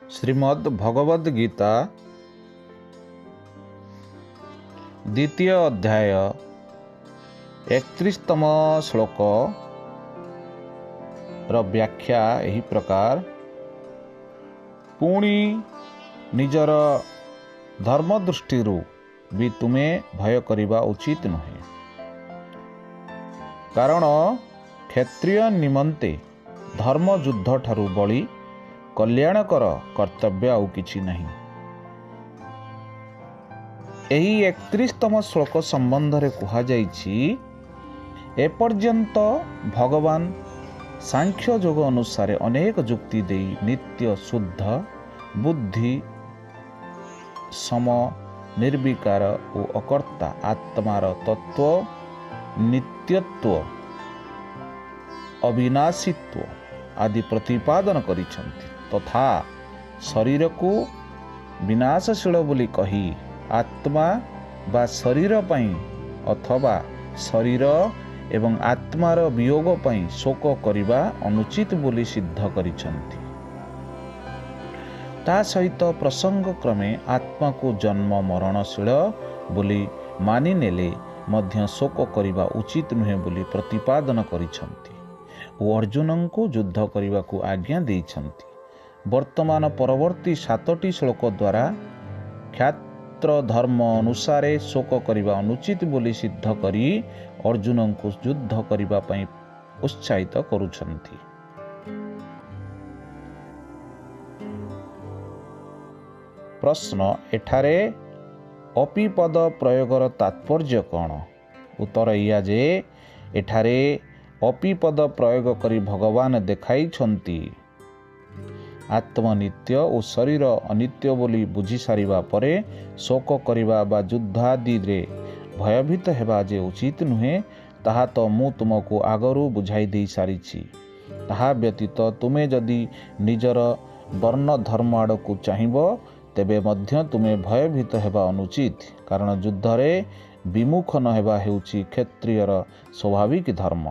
श्रीमद् भगवद गीता द्वितीय अध्याय 31तम श्लोक र व्याख्या एही प्रकार। पुणी निजर धर्म दृष्टि भी तुमे भय करिबा उचित नुहे, कारण क्षत्रिय निमंते धर्म युद्ध ठारू बली कल्याणकर कर्तव्य आउ किछि नहीं। एही 31तम श्लोक संबंध रे कहा जाइछि, एपर्यंत भगवान सांख्य योग अनुसार अनेक जुक्ति देई नित्य शुद्ध बुद्धि सम निर्विकार और अकर्ता आत्मार तत्व नित्यत्व अविनाशित्व आदि प्रतिपादन करिछन्ति, तथा शरीर को विनाशशील बोली कही आत्मा बा शरीर पई अथवा शरीर एवं आत्मार वियोग पई शोक करिबा अनुचित बोली सिद्ध करिछन्ति। ता सहित प्रसंग क्रमे आत्मा को जन्म मरणशील बोली मानि नेले मध्य शोक करिबा उचित नुहे बोली प्रतिपादन करिछन्ति और अर्जुन को युद्ध करिबा को आज्ञा देइछन्ति। वर्तमान परवर्ती 7टी श्लोक द्वारा क्षात्र धर्म अनुसारे शोक करिबा अनुचित बोली सिद्ध करी अर्जुन को युद्ध करिबा पई उत्साहित करुछन्ति। प्रश्न, एठारे अपि पद प्रयोगर तात्पर्य कौन? उत्तर या जे एठारे अपि पद प्रयोग करी भगवान देखाइछन्ति आत्मनित्य और शरीर अनित्य बोली बुझी सारिबा परे शोक करिबा बा युद्ध आदि रे भयभीत हेबा जे उचित नुहे, ताहा तो मु तुमको आगरू बुझाई दे सारिछि। ताहा व्यतीत तुमे जदि निजर वर्ण धर्म आड़कू चाहिब तेबे मध्य तुमे भयभीत हेबा अनुचित, कारण युद्ध रे विमुख न हेबा हेउछि क्षत्रियर स्वाभाविक धर्म।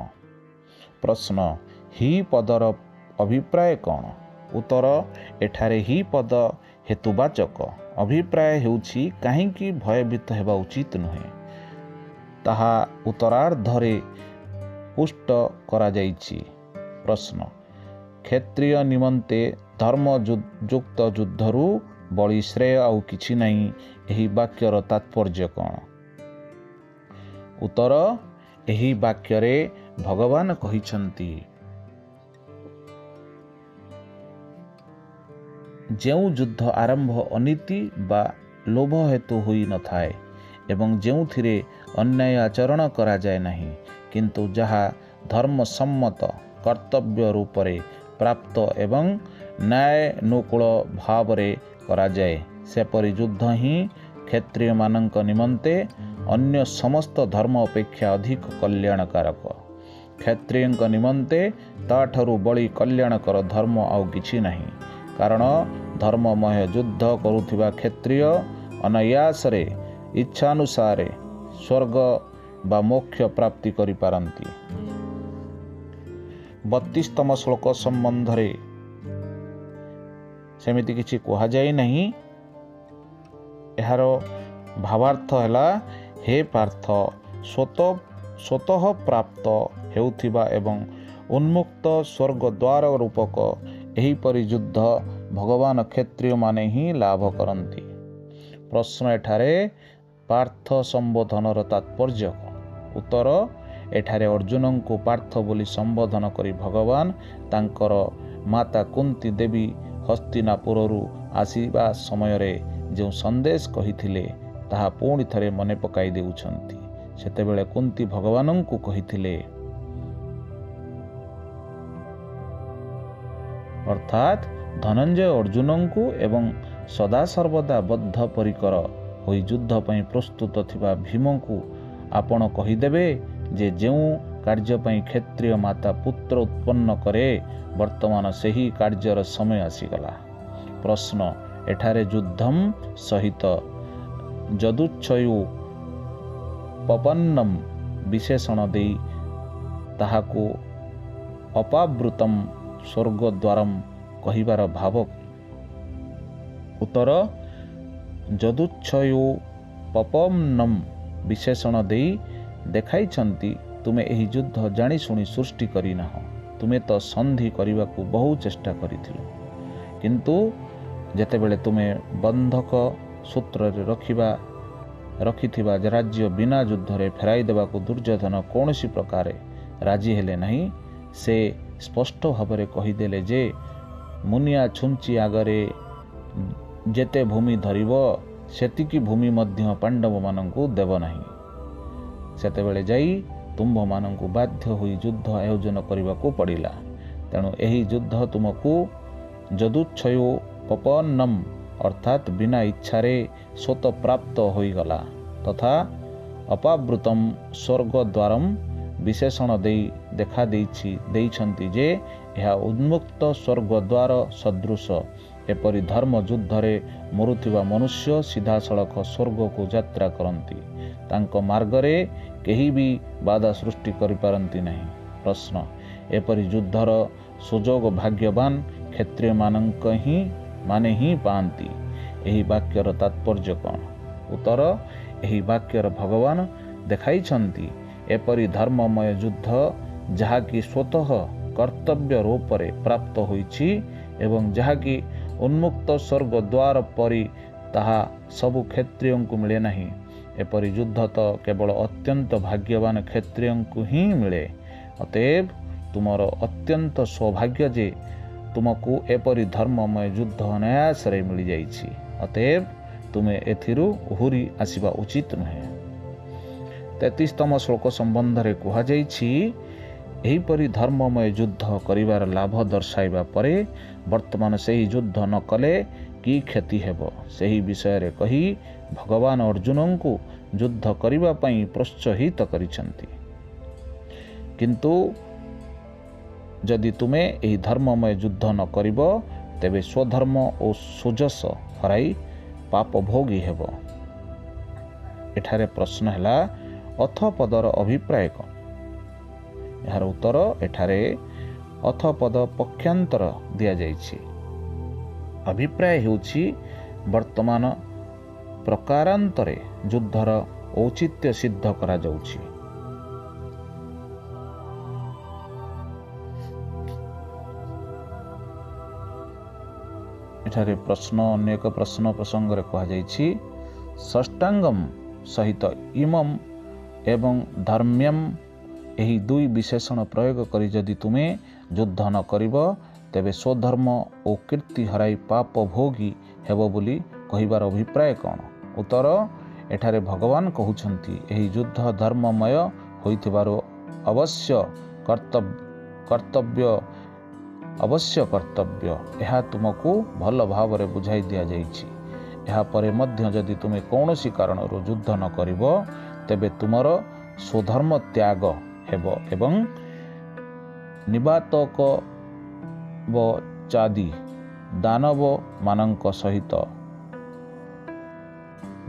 प्रश्न, ही पदर अभिप्राय कौन? उत्तर, एठारे ही पद हेतुवाचक। अभिप्राय हेउछि काहींकि भयभीत हेबा उचित नुहे, ताहा उत्तरार्धरे पुष्ट करा जाइछि। प्रश्न, क्षत्रिय निमंते धर्म युक्त युद्धरू बड़ी श्रेय आउ किछि नहीं, एही वाक्यर तात्पर्य कौन? उत्तर, एही वाक्यरे भगवान कहिछन्ति, जेउ युद्ध आरंभ अनीति बा लोभ हेतु होई न थाए एवं जेउथिरे अन्याय आचरण करा जाए नहीं, किंतु जहा धर्म सम्मत कर्तव्य रूपरे प्राप्त एवं न्यायानुकूल भावरे करा जाए, सेपरि युद्ध ही क्षत्रिय मानक निमंते अन्य समस्त धर्म अपेक्षा अधिक कल्याणकारक। क्षत्रिय निमंते ताठरू बड़ी कल्याणकर धर्म आउ किछि नहीं, कारण धर्ममय युद्ध करुथिबा क्षत्रिय अनायासरे इच्छानुसारे स्वर्ग बा मोक्ष प्राप्ति करि पारंती। 32तम श्लोक संबंध रे सेमिति किछि कहा जाय नहीं। एहार भावार्थ हैला, हे पार्थ, स्वतः प्राप्त हेउथिबा एवं उन्मुक्त स्वर्ग द्वार रूपक एहीपरि युद्ध भगवान क्षत्रिय माने ही लाभ करंती। प्रश्न, एठारे पार्थ संबोधनर तात्पर्य? उत्तर, एठारे अर्जुन को पार्थ बोली संबोधन करी भगवान तांकर माता कुंती देवी हस्तिनापुरु आसीबा समय रे जो संदेश कहिथिले ताहा पुणी थरे मने पकाई देउछन्ति। सेतेबेले कुंती भगवान को कहिथिले, अर्थात धनंजय अर्जुन को एवं सदा सर्वदा बद्ध परिकर होई युद्ध पई प्रस्तुत थिबा भीम को आपण कहिदेबे जे जेउ कार्य पई क्षत्रिय माता पुत्र उत्पन्न करे वर्तमान सही कार्यर समय आसीगला। प्रश्न, एठारे युद्धम सहित यदुच्छयु पपन्नम विशेषण देई ताहाको अपावृतम स्वर्ग द्वारम कहिबार भाव उत्तर ଯଦୁଚ୍ଛୟୋପପନ୍ନମ୍ विशेषण देई देखाइछन्ति तुमे एही युद्ध जानी शुणी सृष्टि करिनाह। तुमे तो संधि करने बहु चेष्टा करिथिल, किंतु जेतेबेले तुमे बंधक सूत्र रखिथिबा राज्य बिना युद्ध रे फेराई देबाकू दुर्योधन कौनसी प्रकार राजी हेले नहीं। से स्पष्ट भावरे कहीदेले जे मुनिया छुंची आगरे जेते भूमि धरिब सेतिकी भूमि मध्य पांडव मानंकु देव नहीं। सेतेबेले जाई तुम्भ मानंकु बाध्य होई युद्ध आयोजन करने पड़िला। तेणु एही युद्ध तुमको यदुच्छयोपपन्नम अर्थात बिना इच्छारे स्वत प्राप्त होईगला तथा अपावृतम स्वर्गद्वारम विशेषण देखा देइछन्ति जे यह उन्मुक्त स्वर्गद्वार सदृश। एपरि धर्म युद्ध रे मरुथिबा मनुष्य सीधा सड़क स्वर्ग को यात्रा करती, तांको मार्गरे केही भी बाधा सृष्टि करि पारंती नहीं। प्रश्न, एपरि युद्धर सुजोग भाग्यवान क्षत्रिय माने ही पाती। एही वाक्यर तात्पर्य कौन? उत्तर, एही वाक्यर भगवान देखाइछन्ति एपरि धर्ममय युद्ध जहाँकि स्वतः कर्तव्य रूप से प्राप्त होइछि एवं जहाँकि उन्मुक्त स्वर्ग द्वार परि ताहा सबु क्षत्रियों को मिले नहीं। एपरि युद्ध तो केवल अत्यंत भाग्यवान क्षत्रियों को ही मिले। अतएव तुमर अत्यंत सौभाग्य जे तुमको एपरि धर्ममय युद्ध अनायास रे मिल जाइछि। अतएव तुमे एथिरु उहुरी आसिबा उचित नुहे। 33तम श्लोक संबंध रे कुहा जाइछि, एहीपरि धर्ममय युद्ध करिवार लाभ दर्शाइबा परे वर्तमान सही युद्ध न कले की क्षति हेबो सही विषय रे कही भगवान अर्जुन को युद्ध करिबा पई प्रोत्साहित करिसंती। किंतु जदि तुमे एही धर्ममय युद्ध न करिब तेबे स्वधर्म और सुजस हराई पाप भोगी हेबो। एठारे प्रश्न हैला अथ पदर अभिप्राय कौन? यार उत्तर, एठारे अथ पद पक्षांतर दिया जाइछि। अभिप्राय हेउछि वर्तमान प्रकारांतरे युद्धर औचित्य सिद्ध करा जाउछि। एठारे प्रश्न अन्य एक प्रश्न प्रसंग रे कहा जाइछि, षष्टांगम सहित इमम एवं धर्म्यम एही दुई विशेषण प्रयोग करी जदि तुमे युद्ध न करिब तेबे स्वधर्म और कीर्ति हराई पाप भोगी हेबो बोली कहिबार अभिप्राय कौन? उत्तर, एठारे भगवान कहउछन्ति एही युद्ध धर्ममय होइथिबारो अवश्य कर्तव्य यह तुमको भल भाव रे बुझाई दिया जाइछि। यह परे मध्य जदि तुमे कौनसी कारण युद्ध न करिब तेबे तुमर स्वधर्म त्याग हेबो एवं निबातक चादी दानव मानक सहित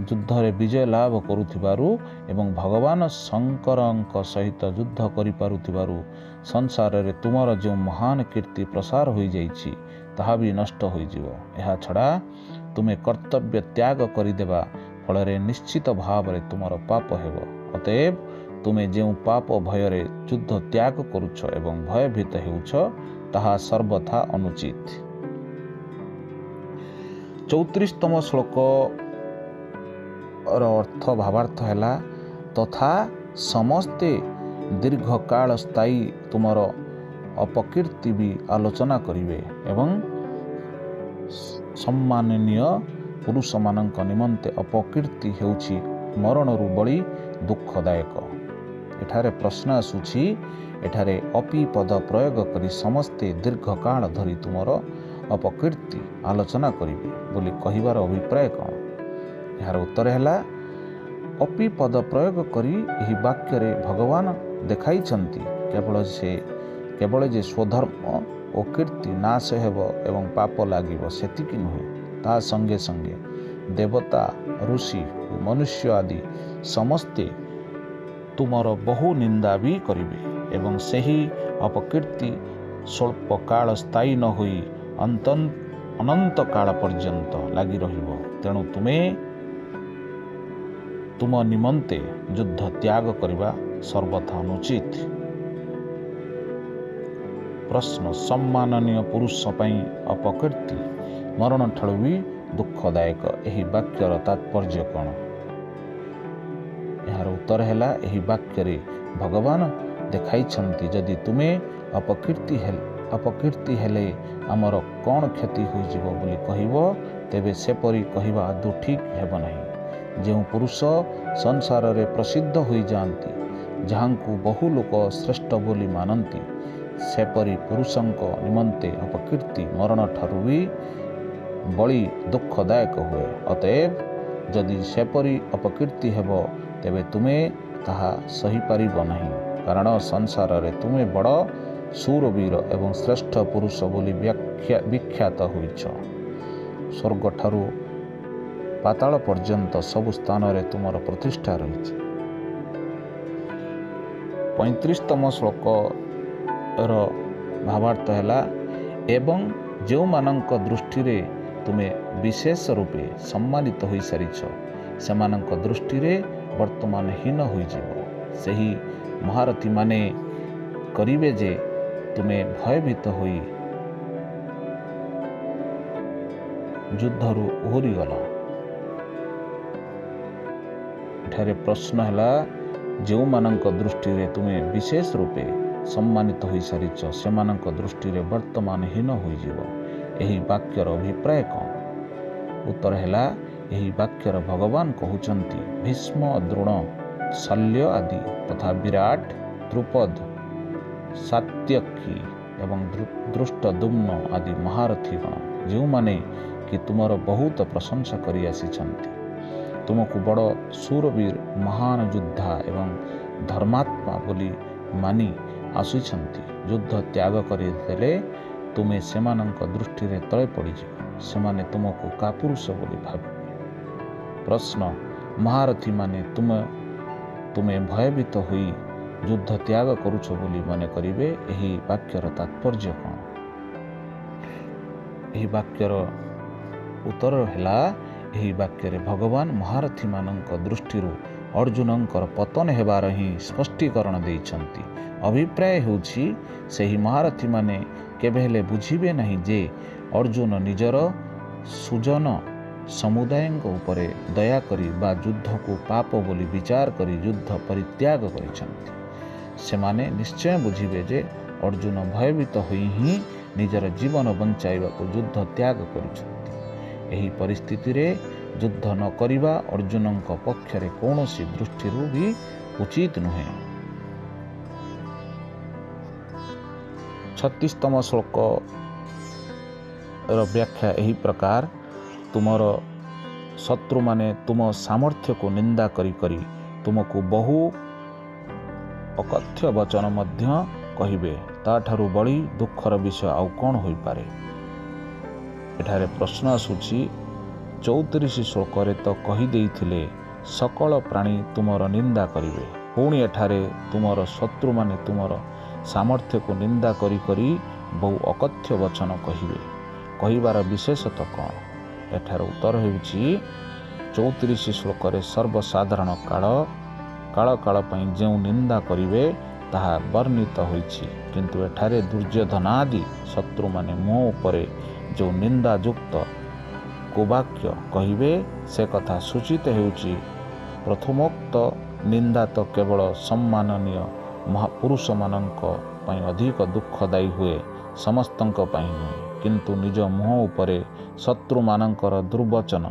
युद्ध रे विजय लाभ करुथिबारु एवं भगवान शंकरଙ୍କ सहित युद्ध करि पारुथिबारु संसार रे तुमर जो महान कीर्ति प्रसार होई जाइछि ताहा भी नष्ट होई जिवो। एहा छड़ा तुमे कर्तव्य त्याग करिदेबा फलरे निश्चित भाव रे तुमर पाप हेबो। अतएव तुमे जो पाप भय रे युद्ध त्याग करुछ एवं भयभीत हेउछ ताहा सर्वथा अनुचित। 34तम श्लोक अर्थ भावार्थ हैला, तथा समस्ते दीर्घ काल स्थायी तुमर अपकीर्ति भी आलोचना करिवे एवं सम्माननीय पुरुष मानक निमंते अपकीर्ति हेउछि मरणरु बड़ी दुखदायक। एठारे प्रश्न आसुछि, एठारे अपि पद प्रयोग करी समस्ते दीर्घ काल धरी तुमर अपकीर्ति आलोचना करिवे बोली कहिबार अभिप्राय कौन? यार उत्तर हैला, अपि पद प्रयोग करी एही वाक्य रे भगवान देखाइछन्ति केवल जे स्वधर्म और कीर्ति नाश हेब एवं पाप लागिब सेतिकी नुहे, ता संगे संगे देवता ऋषि मनुष्य आदि समस्ते तुमर बहु निंदा भी करिवे एवं सही अपकीर्ति स्वल्प काल स्थायी न होई ଅନନ୍ତ କାଳ ପର୍ଯ୍ୟନ୍ତ ଲାଗି ରହିବ। ତେଣୁ ତୁମେ ତୁମ ନିମନ୍ତେ ଯୁଦ୍ଧ ତ୍ୟାଗ କରିବା ସର୍ବଥା ଅନୁଚିତ। ପ୍ରଶ୍ନ, ସମ୍ମାନନୀୟ ପୁରୁଷ ପାଇଁ ଅପକୀର୍ତ୍ତି ମରଣ ଠାରୁ ବି ଦୁଃଖଦାୟକ। ଏହି ବାକ୍ୟର ତାତ୍ପର୍ଯ୍ୟ କ'ଣ? ଏହାର ଉତ୍ତର ହେଲା, ଏହି ବାକ୍ୟରେ ଭଗବାନ ଦେଖାଇଛନ୍ତି ଯଦି ତୁମେ ଅପକୀର୍ତ୍ତି ହେଲେ ଆମର କ'ଣ କ୍ଷତି ହୋଇଯିବ ବୋଲି କହିବ, ତେବେ ସେପରି କହିବା ଆଦୌ ଠିକ୍ ହେବ ନାହିଁ। ଯେଉଁ ପୁରୁଷ ସଂସାରରେ ପ୍ରସିଦ୍ଧ ହୋଇଯାଆନ୍ତି, ଯାହାଙ୍କୁ ବହୁ ଲୋକ ଶ୍ରେଷ୍ଠ ବୋଲି ମାନନ୍ତି, ସେପରି ପୁରୁଷଙ୍କ ନିମନ୍ତେ ଅପକୀର୍ତ୍ତି ମରଣ ଠାରୁ ବି ବଳି ଦୁଃଖଦାୟକ ହୁଏ। ଅତଏବ ଯଦି ସେପରି ଅପକୀର୍ତ୍ତି ହେବ, ତେବେ ତୁମେ ତାହା ସହିପାରିବ ନାହିଁ, କାରଣ ସଂସାରରେ ତୁମେ ବଡ଼ ଶୂରବୀର ଏବଂ ଶ୍ରେଷ୍ଠ ପୁରୁଷ ବୋଲି ବିଖ୍ୟାତ ହୋଇଛ। ସ୍ୱର୍ଗଠାରୁ ପାତାଳ ପର୍ଯ୍ୟନ୍ତ ସବୁ ସ୍ଥାନରେ ତୁମର ପ୍ରତିଷ୍ଠା ରହିଛି। 35ତମ ଶ୍ଲୋକର ଭାବାର୍ଥ ହେଲା, ଏବଂ ଯେଉଁମାନଙ୍କ ଦୃଷ୍ଟିରେ ତୁମେ ବିଶେଷ ରୂପେ ସମ୍ମାନିତ ହୋଇସାରିଛ, ସେମାନଙ୍କ ଦୃଷ୍ଟିରେ ବର୍ତ୍ତମାନ ହୀନ ହୋଇଯିବ। ସେହି ମହାରଥୀମାନେ କରିବେ ଯେ ତୁମେ ଭୟଭୀତ ହୋଇ ଯୁଦ୍ଧରୁ ଓହରିଗଲ। ଏଠାରେ ପ୍ରଶ୍ନ ହେଲା, ଯେଉଁମାନଙ୍କ ଦୃଷ୍ଟିରେ ତୁମେ ବିଶେଷ ରୂପେ ସମ୍ମାନିତ ହୋଇସାରିଛ, ସେମାନଙ୍କ ଦୃଷ୍ଟିରେ ବର୍ତ୍ତମାନ ହୀନ ହୋଇଯିବ। ଏହି ବାକ୍ୟର ଅଭିପ୍ରାୟ କ'ଣ? ଉତ୍ତର ହେଲା, ଏହି ବାକ୍ୟର ଭଗବାନ କହୁଛନ୍ତି, ଭୀଷ୍ମ, ଦ୍ରୋଣ, ଶଲ୍ୟ ଆଦି ତଥା ବିରାଟ, ଦ୍ରୁପଦ, ସାତ୍ୟକୀ ଏବଂ ଧୃଷ୍ଟଦ୍ୟୁମ୍ନ ଆଦି ମହାରଥୀଗଣ, ଯେଉଁମାନେ କି ତୁମର ବହୁତ ପ୍ରଶଂସା କରି ଆସିଛନ୍ତି, ତୁମକୁ ବଡ଼ ଶୂରବୀର, ମହାନ ଯୋଦ୍ଧା ଏବଂ ଧର୍ମାତ୍ମା ବୋଲି ମାନି ଆସୁଛନ୍ତି, ଯୁଦ୍ଧ ତ୍ୟାଗ କରିଦେଲେ ତୁମେ ସେମାନଙ୍କ ଦୃଷ୍ଟିରେ ତଳେ ପଡ଼ିଯିବ। ସେମାନେ ତୁମକୁ କାପୁରୁଷ ବୋଲି ଭାବିବେ। ପ୍ରଶ୍ନ, ମହାରଥୀମାନେ ତୁମେ ଭୟଭୀତ ହୋଇ ଯୁଦ୍ଧ ତ୍ୟାଗ କରୁଛ ବୋଲି ମନେ କରିବେ। ଏହି ବାକ୍ୟର ତାତ୍ପର୍ଯ୍ୟ କ'ଣ? ଏହି ବାକ୍ୟର ଉତ୍ତର ହେଲା, ଏହି ବାକ୍ୟରେ ଭଗବାନ ମହାରଥୀମାନଙ୍କ ଦୃଷ୍ଟିରୁ ଅର୍ଜୁନଙ୍କର ପତନ ହେବାର ହିଁ ସ୍ପଷ୍ଟୀକରଣ ଦେଇଛନ୍ତି। ଅଭିପ୍ରାୟ ହେଉଛି, ସେହି ମହାରଥୀମାନେ କେବେ ହେଲେ ବୁଝିବେ ନାହିଁ ଯେ ଅର୍ଜୁନ ନିଜର ସୁଜନ ସମୁଦାୟଙ୍କ ଉପରେ ଦୟାକରି ବା ଯୁଦ୍ଧକୁ ପାପ ବୋଲି ବିଚାର କରି ଯୁଦ୍ଧ ପରିତ୍ୟାଗ କରିଛନ୍ତି। ସେମାନେ ନିଶ୍ଚୟ ବୁଝିବେ ଯେ ଅର୍ଜୁନ ଭୟଭୀତ ହୋଇ ହିଁ ନିଜର ଜୀବନ ବଞ୍ଚାଇବାକୁ ଯୁଦ୍ଧ ତ୍ୟାଗ କରୁଛନ୍ତି। ଏହି ପରିସ୍ଥିତିରେ ଯୁଦ୍ଧ ନ କରିବା ଅର୍ଜୁନଙ୍କ ପକ୍ଷରେ କୌଣସି ଦୃଷ୍ଟିରୁ ବି ଉଚିତ ନୁହେଁ। 36ତମ ଶ୍ଲୋକର ବ୍ୟାଖ୍ୟା ଏହି ପ୍ରକାର, ତୁମର ଶତ୍ରୁମାନେ ତୁମ ସାମର୍ଥ୍ୟକୁ ନିନ୍ଦା କରି କରି ତୁମକୁ ବହୁ ଅକଥ୍ୟ ବଚନ ମଧ୍ୟ କହିବେ। ତାଠାରୁ ବଳି ଦୁଃଖର ବିଷୟ ଆଉ କ'ଣ ହୋଇପାରେ? ଏଠାରେ ପ୍ରଶ୍ନ ଆସୁଛି, 34 ଶ୍ଲୋକରେ ତ କହିଦେଇଥିଲେ ସକଳ ପ୍ରାଣୀ ତୁମର ନିନ୍ଦା କରିବେ, ପୁଣି ଏଠାରେ ତୁମର ଶତ୍ରୁମାନେ ତୁମର ସାମର୍ଥ୍ୟକୁ ନିନ୍ଦା କରି କରି ବହୁ ଅକଥ୍ୟ ବଚନ କହିବେ। କହିବାର ବିଶେଷତ୍ୱ କ'ଣ? ଏଠାର ଉତ୍ତର ହେଉଛି, 34 ଶ୍ଲୋକରେ ସର୍ବସାଧାରଣ କାଳ ପାଇଁ ଯେଉଁ ନିନ୍ଦା କରିବେ ତାହା ବର୍ଣ୍ଣିତ ହୋଇଛି, କିନ୍ତୁ ଏଠାରେ ଦୁର୍ଯ୍ୟୋଧନାଦି ଶତ୍ରୁମାନେ ମୁହଁ ଉପରେ ଯେଉଁ ନିନ୍ଦାଯୁକ୍ତ କୁବାକ୍ୟ କହିବେ, ସେ କଥା ସୂଚିତ ହେଉଛି। ପ୍ରଥମୋକ୍ତ ନିନ୍ଦା ତ କେବଳ ସମ୍ମାନନୀୟ ମହାପୁରୁଷମାନଙ୍କ ପାଇଁ ଅଧିକ ଦୁଃଖଦାୟୀ ହୁଏ, ସମସ୍ତଙ୍କ ପାଇଁ ନୁହେଁ। କିନ୍ତୁ ନିଜ ମୁହଁ ଉପରେ ଶତ୍ରୁମାନଙ୍କର ଦୁର୍ବଚନ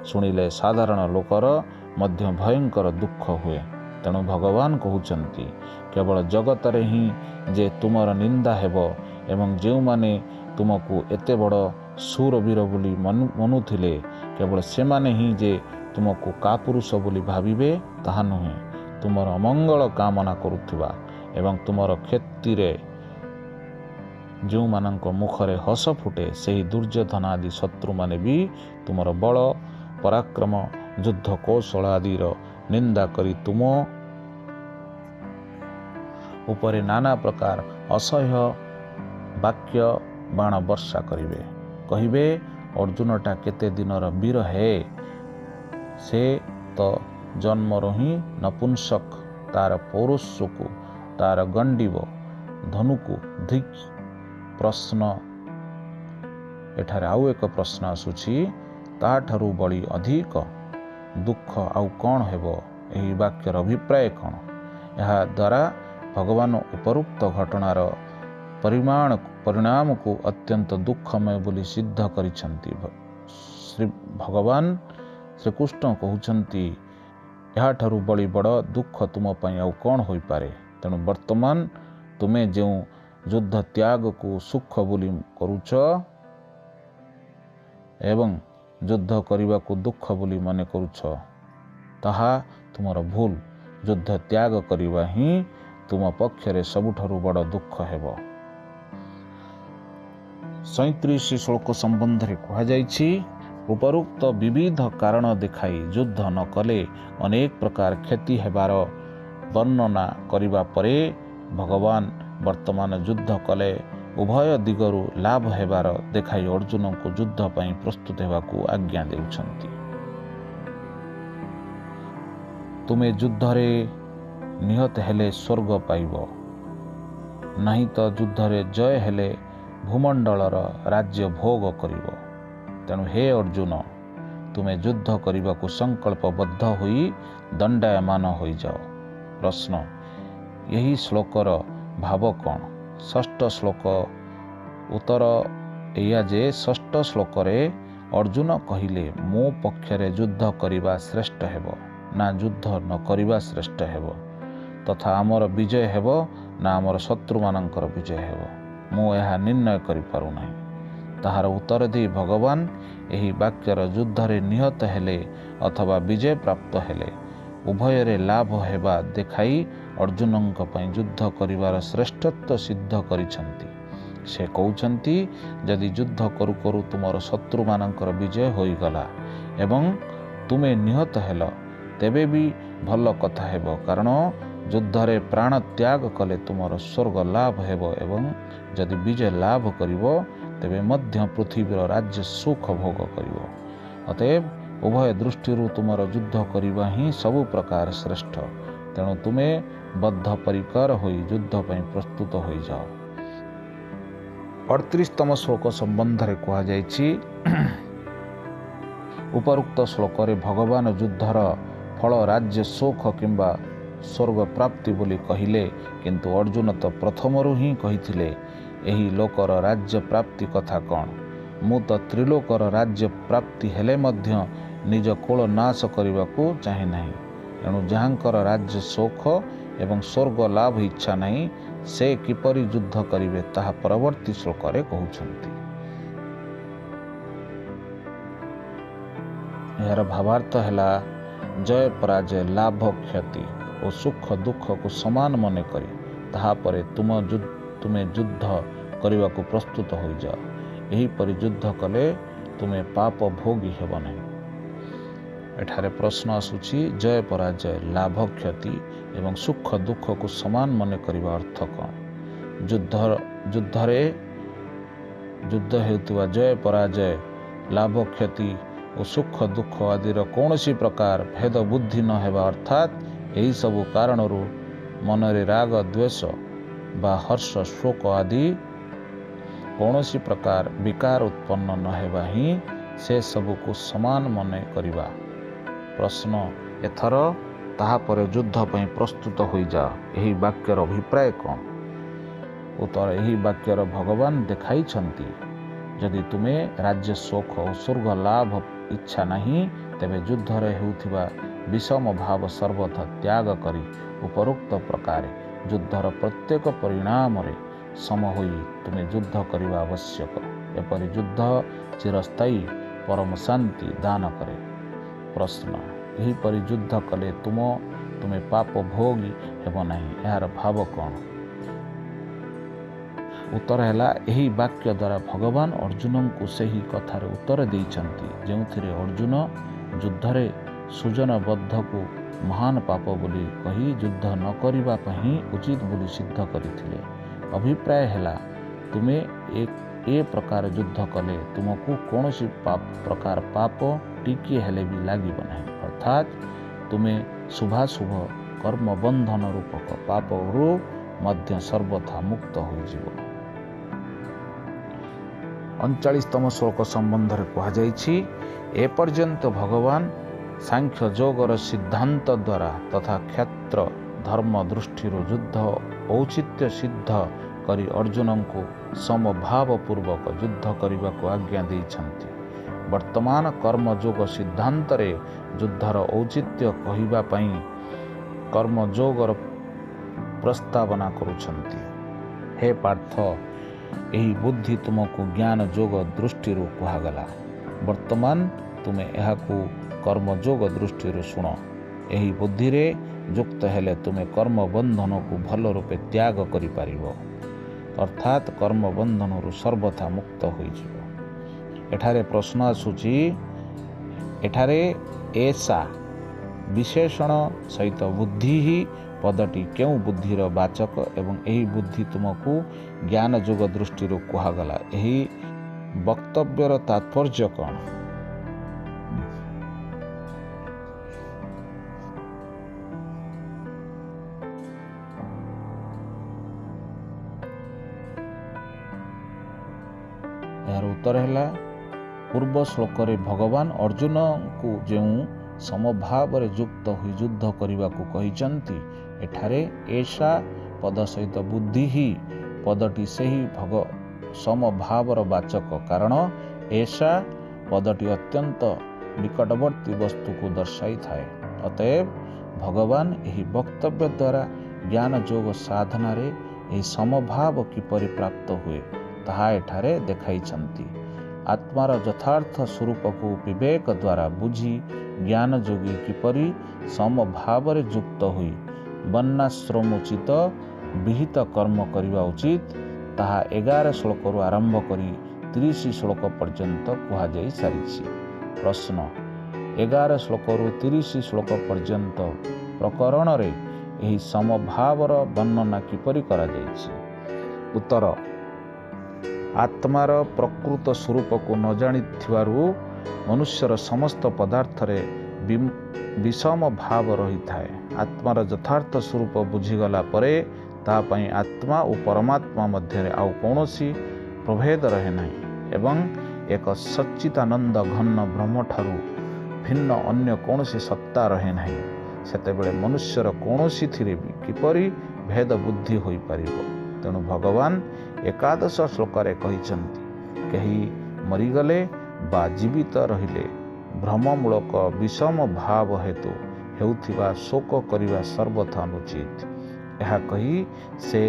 ଶୁଣିଲେ ସାଧାରଣ ଲୋକର ମଧ୍ୟ ଭୟଙ୍କର ଦୁଃଖ ହୁଏ। ତେଣୁ ଭଗବାନ କହୁଛନ୍ତି, କେବଳ ଜଗତରେ ହିଁ ଯେ ତୁମର ନିନ୍ଦା ହେବ ଏବଂ ଯେଉଁମାନେ ତୁମକୁ ଏତେ ବଡ଼ ଶୂରବୀର ବୋଲି ମନୁଥିଲେ, କେବଳ ସେମାନେ ହିଁ ଯେ ତୁମକୁ କାପୁରୁଷ ବୋଲି ଭାବିବେ ତାହା ନୁହେଁ। ତୁମର ଅମଙ୍ଗଳ କାମନା କରୁଥିବା ଏବଂ ତୁମର କ୍ଷତିରେ ଯେଉଁମାନଙ୍କ ମୁଖରେ ହସ ଫୁଟେ, ସେହି ଦୁର୍ଯ୍ୟୋଧନ ଆଦି ଶତ୍ରୁମାନେ ବି ତୁମର ବଳ, ପରାକ୍ରମ, ଯୁଦ୍ଧ କୌଶଳ ଆଦିର ନିନ୍ଦା କରି ତୁମ ଉପରେ ନାନା ପ୍ରକାର ଅସହ୍ୟ ବାକ୍ୟ ବାଣ ବର୍ଷା କରିବେ। କହିବେ, अर्जुनटा केते दिनर वीर है, से तो जन्मरू ही नपुंसक, तार पौरुष को तार गंडीब धनु को धिक। प्रश्न एठारे आउ एक प्रश्न आसुछि, ताठारु बड़ी अधिक दुख आउ कौन हेबो? एही वाक्यर अभिप्राय कौन? यह द्वारा भगवान उपरोक्त घटनार परिणाम को अत्यंत दुखमय बोली सिद्ध करिछंती। श्री भगवान श्रीकृष्ण कहउछंती, यह ठारु बड़ी बड़ दुख तुम पई आउ कौन होई पारे? तेणु वर्तमान तुमे जो युद्ध त्याग को सुख बोली करूछ एवं युद्ध करने को दुख बोली मन करूछ, ताहा तुमर भूल। युद्ध त्याग करवा ही तुम पक्षरे सबुठारु बड़ दुख हेबो। 37 श्लोक संबंध रे कहा जायछि, उपरोक्त विविध कारण देखाई युद्ध न कले अनेक प्रकार क्षति हेबार वर्णना करिबा परे भगवान वर्तमान युद्ध कले उभय दिगरु लाभ हेबार देखाई अर्जुन को युद्ध पई प्रस्तुत हेबाकू आज्ञा देउछंती। तुमे युद्ध रे निहत हेले स्वर्ग पाइब, नहीं तो युद्ध रे जय हेले भूमंडलर राज्य भोग करिब। तेणु हे अर्जुन, तुमे युद्ध करने संकल्पबद्ध होई दंडायमान हो जाओ। प्रश्न, यही श्लोकर भाव कौन? षष्ठ श्लोक उत्तर एया जे षष्ठ श्लोक अर्जुन कहिले, मो पक्षरे युद्ध करने श्रेष्ठ हेब ना युद्ध न करने श्रेष्ठ हेब, तथा आमर विजय हेब ना आमर शत्रु मानकर विजय हेब, मु यह निर्णय करि पारु नाही। ताहार उत्तर दे भगवान एही वाक्यर युद्ध रे निहत हेले अथवा विजय प्राप्त हेले उभय रे लाभ हेबा देखाई अर्जुनଙ୍କ ପାଇଁ युद्ध करिवार श्रेष्ठत्व सिद्ध करिसंती। से कहउछंती, यदि युद्ध करू करू तुमर शत्रु मानकर विजय होई गला एवं तुमे निहत हेल, तेबे भी भल कथा हेबो, कारण युद्ध रे प्राण त्याग कले तुमर स्वर्ग लाभ हेबो एवं यदि विजय लाभ करिवो तेबे मध्य पृथ्वीर राज्य सुख भोग करिवो। अतएव उभय दृष्टि तुमर युद्ध करवा ही सबु प्रकार श्रेष्ठ। तेणु तुमे बद्ध परिकर होई युद्ध पई प्रस्तुत हो जाओ। 38तम श्लोक संबंध रे कहा जायछि, उपरोक्त श्लोक रे भगवान युद्धर फल राज्य सुख किंबा स्वर्ग प्राप्ति बोली कहिले, किंतु अर्जुन तो प्रथमरु ही कहिथिले एही लोकर राज्य प्राप्ति कथा कौन? मु तो त्रिलोकर राज्य प्राप्ति हेले मध्य निज कोल नाश करने को चाहे नहीं। एणु जहाँकर राज्य सुख एवं स्वर्ग लाभ इच्छा नहीं, से किपरि युद्ध करिवे ताहा परवर्ती श्लोक रे कहउछंती। यार भावार्थ हैला, जय पराजय लाभ क्षति और सुख दुख को समान मने करी ताहा परे तुमे युद्ध करने को प्रस्तुत हो जाओ। यही परि युद्ध कले तुमे पाप भोगी हेब नहीं। एठारे प्रश्न आसुछि, जय पराजय लाभ क्षति एवं सुख दुख को समान मने करिवा अर्थ कौन? युद्ध हेउतिवा जय पराजय लाभ क्षति और सुख दुख आदि कौनसी प्रकार भेद बुद्धि न हेबा, अर्थात यही सबु कारणरू मनरे राग द्वेष बा हर्ष शोक आदि कौनसी प्रकार विकार उत्पन्न न हेबा ही से सबु को समान मने करिवा। प्रश्न, एथर ताहा पर युद्ध पई प्रस्तुत हो जा। यही वाक्यर अभिप्राय कौन? उत्तर, यही वाक्यर भगवान देखाई छंती, यदि तुमे राज्य सुख और स्वर्ग लाभ इच्छा नहीं, तेबे युद्ध रे हेउथिबा विषम भाव सर्वथा त्याग करी उपरोक्त प्रकार युद्धर प्रत्येक परिणाम रे सम होई तुमे युद्ध करिवा आवश्यक। एपरि युद्ध चिरस्थायी परम शांति दान करे। प्रश्न, यही परि युद्ध कले तुमे पाप भोगी हेब नहीं, यार भाव कौन? उत्तर है, यही वाक्य द्वारा भगवान अर्जुन को सही कथार उत्तर देइछंती, जेउथिरे अर्जुन युद्ध रे सुजनबद्ध को महान पाप बोली कही युद्ध न करिबा पही उचित बोली सिद्ध करथिले। अभिप्राय हैला, तुमे एक ए प्रकार युद्ध कले तुमको कौन सी प्रकार पाप टिके हेले भी लागिब नहीं। अर्थात तुम्हें शुभाशुभ कर्म बंधन रूपक पापरू मध्य सर्वथा मुक्त हो। 39तम श्लोक संबंध में कहुई एपर्यंत भगवान सांख्य जोगर सिद्धांत द्वारा तथा क्षेत्र धर्म दृष्टि युद्ध औचित्य सिद्ध करी अर्जुन को समभाव पूर्वक युद्ध करने को आज्ञा देइछन्ति। वर्तमान कर्मयोग सिद्धांत रे युद्धर औचित्य कहिबा पई कर्मयोगर प्रस्तावना करुछन्ति। हे पार्थ, यही बुद्धि तुमको ज्ञान योग दृष्टि कहगला। वर्तमान तुमे एहाकू कर्मयोग दृष्टि शुण। यही बुद्धि रे युक्त हेले तुमे कर्म बंधन को भल रूपे त्याग करि पारिबो, अर्थात कर्म बंधन सर्वथा मुक्त होइजिबो। एठारे प्रश्न आसुची, एठारे ऐसा विशेषण सहित बुद्धि ही पदटी क्यों बुद्धिर वाचक एवं यही बुद्धि तुमको ज्ञान योग दृष्टि कहगला। यही वक्तव्यर तात्पर्य कौन? यार उत्तर है पूर्व श्लोक रे भगवान अर्जुन को जो समभाव युक्त हुई युद्ध करने को कहिचंती, एठारे ऐसा पद सहित बुद्धि ही पदटी से ही समभावर वाचक, कारण ऐसा पदटी अत्यंत निकटवर्ती वस्तु को दर्शाई थाए। अतएव भगवान यही वक्तव्य द्वारा ज्ञान योग साधना रे यही समभाव किपरि प्राप्त हुए ताहा एठारे देखाइछन्ति। आत्मार यथार्थ स्वरूप को विवेक द्वारा बुझी ज्ञान योगी किपरि समभाव युक्त हुई वर्णाश्रमोचित विहित कर्म करने उचित ताहा 11 श्लोक आरंभ करी 30 श्लोक पर्यंत कहुई सारी। प्रश्न 11 श्लोक 30 श्लोक पर्यंत प्रकरण रे यही समभावर वर्णना किपरि करा जायछि? उत्तर, आत्मार प्रकृत स्वरूप को न जानिथिबारु मनुष्यर समस्त पदार्थ रे विषम भाव रही थाए। आत्मार यथार्थ स्वरूप बुझीगला परे तापाई आत्मा और परमात्मा मध्य आउ कौनसी प्रभेद रहे नहीं एवं एक सच्चिदानंद घन ब्रह्म ठारू भिन्न अन्य कौनसी सत्ता रहे नहीं। सेतेबेले मनुष्यर कौनसी थिरे भी किपरि भेद बुद्धि होई परिबो। तेणु भगवान 11 श्लोक कहिछन्ति, कहीं मरीगले बा जीवित रहिले भ्रममूलक विषम भाव हेतु हेउथिबा शोक करिबा सर्वथा अनुचित। यह कही से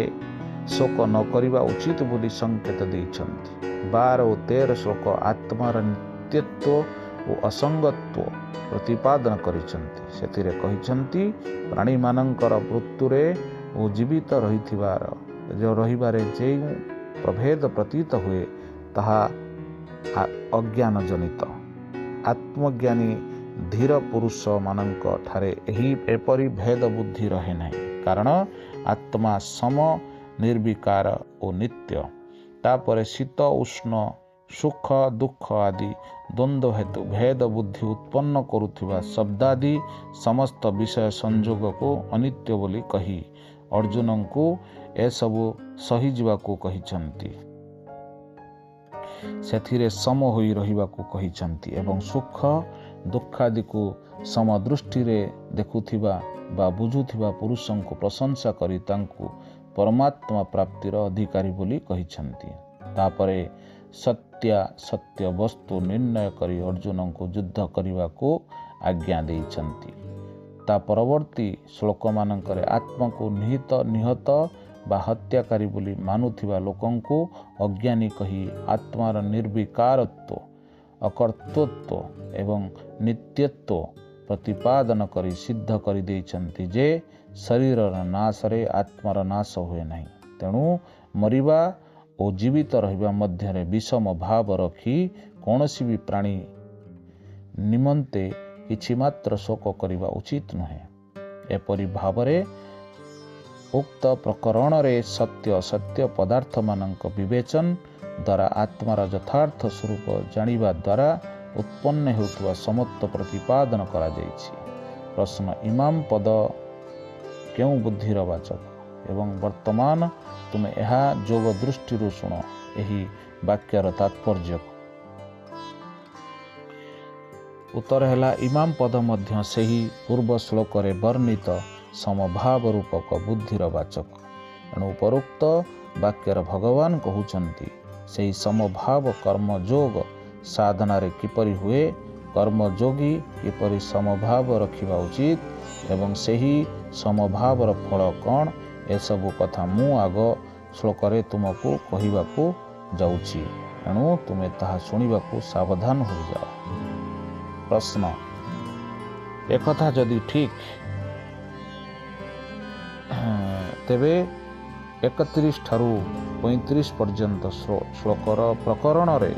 शोक न करिबा उचित बोली संकेत देइछन्ति। 12 और 13 श्लोक आत्मार नित्यत्व और असंगत्व प्रतिपादन करिछन्ति। सेथिरे कहिछन्ति, प्राणी मानंकर मृत्युरे और जीवित रहिथिबार जो रहिबारे जे प्रभेद प्रतीत हुए ताहा अज्ञान जनित। आत्मज्ञानी धीर पुरुष मानक ठारे एही एपरी भेद बुद्धि रहे नहीं, कारण आत्मा सम निर्विकार और नित्य। तापर शीत उष्ण सुख दुख आदि द्वंद्व हेतु भेद बुद्धि उत्पन्न करुथिबा शब्दादि समस्त विषय संयोग को अनित्य बोली कही अर्जुन को ए सबु सही जीवाकू कहिछन्ति। सेथिरे सम होई रहिबाकू कहिछन्ति एवं सुख दुख आदि को समदृष्टि रे देखुथिबा बा बुझुथिबा पुरुषों को प्रशंसा करी तांकू परमात्मा प्राप्तिर अधिकारी बोली कहिछन्ति। तापरे सत्य वस्तु निर्णय करी अर्जुन को युद्ध करने को आज्ञा देइछन्ति। ता परवर्ती श्लोक मानकरे आत्मा को निहत बा हत्याकारी बोली मानुथिबा लोकं को अज्ञानी कही आत्मार निर्विकारत्व अकर्तृत्व एवं नित्यत्व प्रतिपादन करी सिद्ध करी देइछन्ति जे शरीर नाश रे आत्मार नाश हुए नहीं। तेणु मरिबा और जीवित रहिबा मध्य विषम भाव रखी कौनसी भी प्राणी निमंते किछि मात्र शोक करिबा उचित नुहे। एपरि भावरे उक्त प्रकरण रे सत्य असत्य पदार्थ मानक विवेचन ଦ୍ୱାରା ଆତ୍ମାର ଯଥାର୍ଥ ସ୍ୱରୂପ ଜାଣିବା ଦ୍ୱାରା ଉତ୍ପନ୍ନ ହେଉଥିବା ସମତ୍ୱ ପ୍ରତିପାଦନ କରାଯାଇଛି। ପ୍ରଶ୍ନ, ଇମାମ ପଦ କେଉଁ ବୁଦ୍ଧିର ବାଚକ ଏବଂ ବର୍ତ୍ତମାନ ତୁମେ ଏହା ଯୋଗ ଦୃଷ୍ଟିରୁ ଶୁଣ ଏହି ବାକ୍ୟର ତାତ୍ପର୍ଯ୍ୟ। ଉତ୍ତର ହେଲା, ଇମାମ ପଦ ମଧ୍ୟ ସେହି ପୂର୍ବ ଶ୍ଲୋକରେ ବର୍ଣ୍ଣିତ ସମଭାବ ରୂପକ ବୁଦ୍ଧିର ବାଚକ। ଏଣୁ ଉପରୋକ୍ତ ବାକ୍ୟର ଭଗବାନ କହୁଛନ୍ତି ସେହି ସମଭାବ କର୍ମଯୋଗ ସାଧନାରେ କିପରି ହୁଏ, କର୍ମଯୋଗୀ କିପରି ସମଭାବ ରଖିବା ଉଚିତ ଏବଂ ସେହି ସମଭାବର ଫଳ କ'ଣ, ଏସବୁ କଥା ମୁଁ ଆଗ ଶ୍ଲୋକରେ ତୁମକୁ କହିବାକୁ ଯାଉଛି। ଏଣୁ ତୁମେ ତାହା ଶୁଣିବାକୁ ସାବଧାନ ହୋଇଯାଅ। ପ୍ରଶ୍ନ, ଏକଥା ଯଦି ଠିକ୍ ତେବେ 31 ଠାରୁ 35 ପର୍ଯ୍ୟନ୍ତ ଶ୍ଲୋକର ପ୍ରକରଣରେ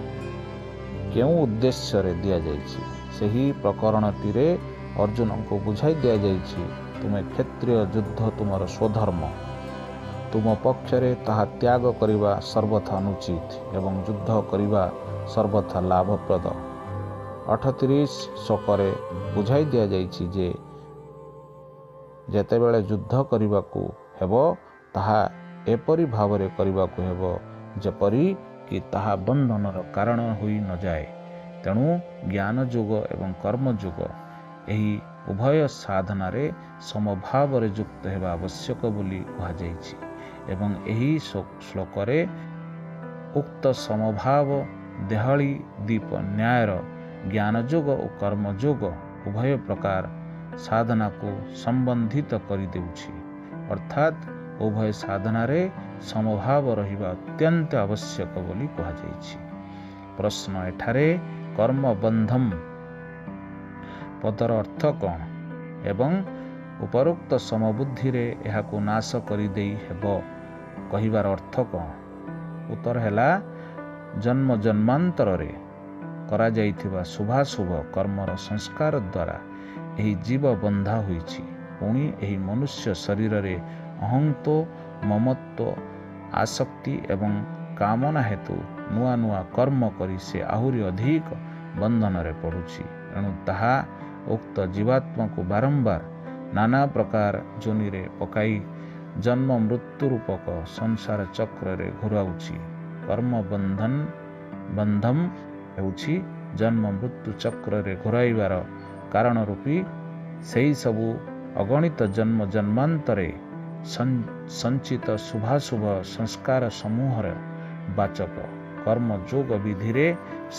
କେଉଁ ଉଦ୍ଦେଶ୍ୟରେ ଦିଆଯାଇଛି? ସେହି ପ୍ରକରଣଟିରେ ଅର୍ଜୁନଙ୍କୁ ବୁଝାଇ ଦିଆଯାଇଛି, ତୁମେ କ୍ଷତ୍ରିୟ ଯୁଦ୍ଧ ତୁମର ସ୍ୱଧର୍ମ, ତୁମ ପକ୍ଷରେ ତାହା ତ୍ୟାଗ କରିବା ସର୍ବଥା ଅନୁଚିତ ଏବଂ ଯୁଦ୍ଧ କରିବା ସର୍ବଥା ଲାଭପ୍ରଦ। 38 ଶ୍ଲୋକରେ ବୁଝାଇ ଦିଆଯାଇଛି ଯେ ଯେତେବେଳେ ଯୁଦ୍ଧ କରିବାକୁ ହେବ ତାହା ଏପରି ଭାବରେ କରିବାକୁ ହେବ ଯେପରି କି ତାହା ବନ୍ଧନର କାରଣ ହୋଇ ନଯାଏ। ତେଣୁ ଜ୍ଞାନ ଯୋଗ ଏବଂ କର୍ମଯୋଗ ଏହି ଉଭୟ ସାଧନାରେ ସମଭାବରେ ଯୁକ୍ତ ହେବା ଆବଶ୍ୟକ ବୋଲି କୁହାଯାଇଛି ଏବଂ ଏହି ଶ୍ଲୋକରେ ଉକ୍ତ ସମଭାବ ଦେହଳି ଦୀପ ନ୍ୟାୟର ଜ୍ଞାନଯୋଗ ଓ କର୍ମଯୋଗ ଉଭୟ ପ୍ରକାର ସାଧନାକୁ ସମ୍ବନ୍ଧିତ କରିଦେଉଛି। ଅର୍ଥାତ୍ ଉଭୟ ସାଧନାରେ ସମଭାବ ରହିବା ଅତ୍ୟନ୍ତ ଆବଶ୍ୟକ ବୋଲି କୁହାଯାଇଛି। ପ୍ରଶ୍ନ, ଏଠାରେ କର୍ମବନ୍ଧମ ପଦର ଅର୍ଥ କ'ଣ ଏବଂ ଉପରୋକ୍ତ ସମବୁଦ୍ଧିରେ ଏହାକୁ ନାଶ କରିଦେଇ ହେବ କହିବାର ଅର୍ଥ କ'ଣ? ଉତ୍ତର ହେଲା, ଜନ୍ମ ଜନ୍ମାନ୍ତରରେ କରାଯାଇଥିବା ଶୁଭାଶୁଭ କର୍ମର ସଂସ୍କାର ଦ୍ୱାରା ଏହି ଜୀବ ବନ୍ଧା ହୋଇଛି। ପୁଣି ଏହି ମନୁଷ୍ୟ ଶରୀରରେ ଅହଂତ୍ୱ, ମମତ୍ୱ, ଆସକ୍ତି ଏବଂ କାମନା ହେତୁ ନୂଆ ନୂଆ କର୍ମ କରି ସେ ଆହୁରି ଅଧିକ ବନ୍ଧନରେ ପଡ଼ୁଛି। ଏଣୁ ତାହା ଉକ୍ତ ଜୀବାତ୍ମାକୁ ବାରମ୍ବାର ନାନା ପ୍ରକାର ଯୋନିରେ ପକାଇ ଜନ୍ମ ମୃତ୍ୟୁ ରୂପକ ସଂସାର ଚକ୍ରରେ ଘୁରାଉଛି। କର୍ମବନ୍ଧମ ହେଉଛି ଜନ୍ମ ମୃତ୍ୟୁ ଚକ୍ରରେ ଘୁରାଇବାର କାରଣ ରୂପୀ ସେହି ସବୁ ଅଗଣିତ ଜନ୍ମ ଜନ୍ମାନ୍ତରେ ସଞ୍ଚିତ ଶୁଭାଶୁଭ ସଂସ୍କାର ସମୂହର ବାଚକ। କର୍ମଯୋଗ ବିଧିରେ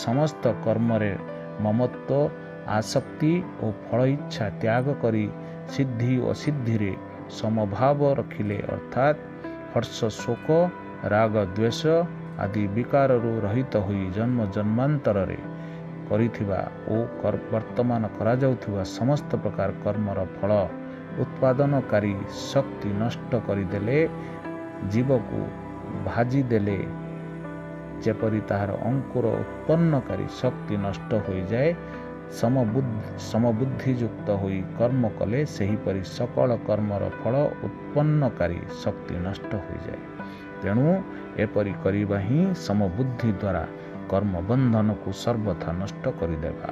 ସମସ୍ତ କର୍ମରେ ମମତ୍ୱ, ଆସକ୍ତି ଓ ଫଳ ଇଚ୍ଛା ତ୍ୟାଗ କରି ସିଦ୍ଧି ଓ ଅସିଦ୍ଧିରେ ସମଭାବ ରଖିଲେ ଅର୍ଥାତ୍ ହର୍ଷ, ଶୋକ, ରାଗ, ଦ୍ୱେଷ ଆଦି ବିକାରରୁ ରହିତ ହୋଇ ଜନ୍ମ ଜନ୍ମାନ୍ତରରେ କରିଥିବା ଓ ବର୍ତ୍ତମାନ କରାଯାଉଥିବା ସମସ୍ତ ପ୍ରକାର କର୍ମର ଫଳ ଉତ୍ପାଦନକାରୀ ଶକ୍ତି ନଷ୍ଟ କରିଦେଲେ, ଜୀବକୁ ଭାଜିଦେଲେ ଯେପରି ତାହାର ଅଙ୍କୁର ଉତ୍ପନ୍ନକାରୀ ଶକ୍ତି ନଷ୍ଟ ହୋଇଯାଏ, ସମବୁଦ୍ଧିଯୁକ୍ତ ହୋଇ କର୍ମ କଲେ ସେହିପରି ସକଳ କର୍ମର ଫଳ ଉତ୍ପନ୍ନକାରୀ ଶକ୍ତି ନଷ୍ଟ ହୋଇଯାଏ। ତେଣୁ ଏପରି କରିବା ହିଁ ସମବୁଦ୍ଧି ଦ୍ୱାରା କର୍ମବନ୍ଧନକୁ ସର୍ବଥା ନଷ୍ଟ କରିଦେବା।